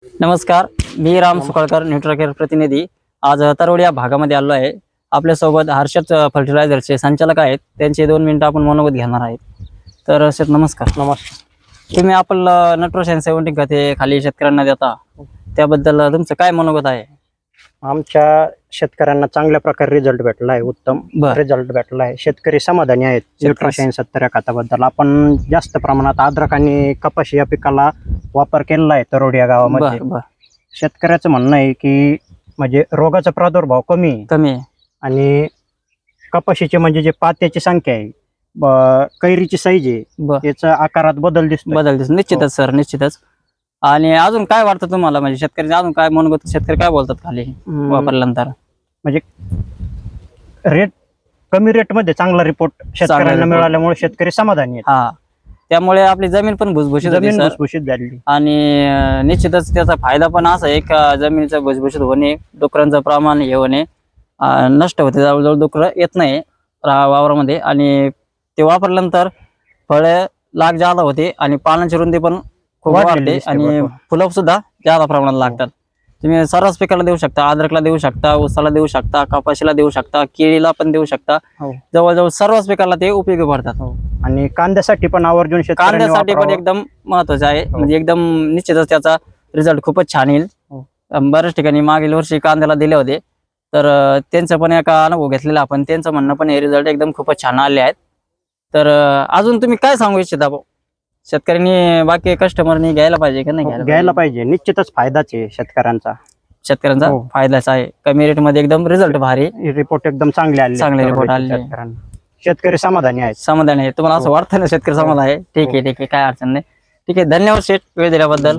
नमस्कार, मी राम सुकाळकर, न्यूट्राकेअर प्रतिनिधी. आज तरवड या भागामध्ये आलो आहे. आपल्यासोबत हर्षद फर्टिलायझरचे संचालक आहेत. त्यांचे 2 मिनिटं आपण मनोगत घेणार आहेत. तर हर्षद, नमस्कार. नमस्कार. तुम्ही आपलं नायट्रोजन 70 खते खाली शेतकऱ्यांना देता, त्याबद्दल तुमचं काय मनोगत आहे? आमच्या शेतकऱ्यांना चांगल्या प्रकारे रिझल्ट भेटला आहे, उत्तम रिझल्ट भेटला आहे. शेतकरी समाधानी आहेत नायट्रोजन 70 या खताबद्दल. आपण जास्त प्रमाणात अद्रक आणि कपाशी या पिकाला वापर केलेला आहे तरवड या गावामध्ये. शेतकऱ्याचं म्हणणं आहे की म्हणजे रोगाचा प्रादुर्भाव कमी आहे आणि कपाशीचे म्हणजे जे पात्याची संख्या आहे, कैरीची साईज आहे, याचा आकारात बदल दिसतो. निश्चितच सर, निश्चितच. आणि अजून काय वाटतं तुम्हाला, म्हणजे शेतकरी अजून काय मनोगत, शेतकरी काय बोलतात खाली वापरल्यानंतर? म्हणजे रेट कमी रेट मध्ये चांगला रिपोर्ट शेतकऱ्यांना मिळाल्यामुळे शेतकरी समाधानी आहेत. त्यामुळे आपली जमीन पण भुसभुशीत झाली आणि निश्चितच त्याचा फायदा पण असा आहे का जमिनीचं भुसभुशीत होणे, डुकरांचं प्रमाण हे होणे नष्ट होते, जवळजवळ डुकर येत नाही वावरामध्ये. आणि ते वापरल्यानंतर फळे लाग जादा होते आणि पानांची रुंदी पण खूप वाढते आणि फुलं सुद्धा जादा प्रमाणात लागतात. तुम्ही सर्वच पिकाला देऊ शकता, अद्रकला देऊ शकता, ऊसाला देऊ शकता, कपाशीला देऊ शकता, केळीला पण देऊ शकता. जवळजवळ सर्वच पिकाला ते उपयोगी पडतात. आणि कांद्यासाठी पण आवर्जून कांद्यासाठी पण एकदम महत्वाचं आहे. म्हणजे एकदम निश्चितच त्याचा रिझल्ट खूपच छान येईल. बऱ्याच ठिकाणी मागील वर्षी कांद्याला दिले होते, तर त्यांचं पण एका अनुभव घेतलेला आपण. त्यांचं म्हणणं पण हे रिझल्ट एकदम खूपच छान आले आहेत. तर अजून तुम्ही काय सांगू इच्छिता? शेतकऱ्यांनी बाकी कस्टमरनी घ्यायला पाहिजे की नाही घ्यायला पाहिजे? निश्चितच फायदाच आहे शेतकऱ्यांचा फायदाच आहे. कमी रेट मध्ये एकदम रिझल्ट भारी, रिपोर्ट एकदम चांगले रिपोर्ट आले. शेतकरी समाधानी आहेत. समाधानी आहे. तुम्हाला असं वाटतं ना शेतकरी समाधान आहे? ठीक आहे, काय अडचण नाही. ठीक आहे, धन्यवाद शेठ, वेळ दिल्याबद्दल.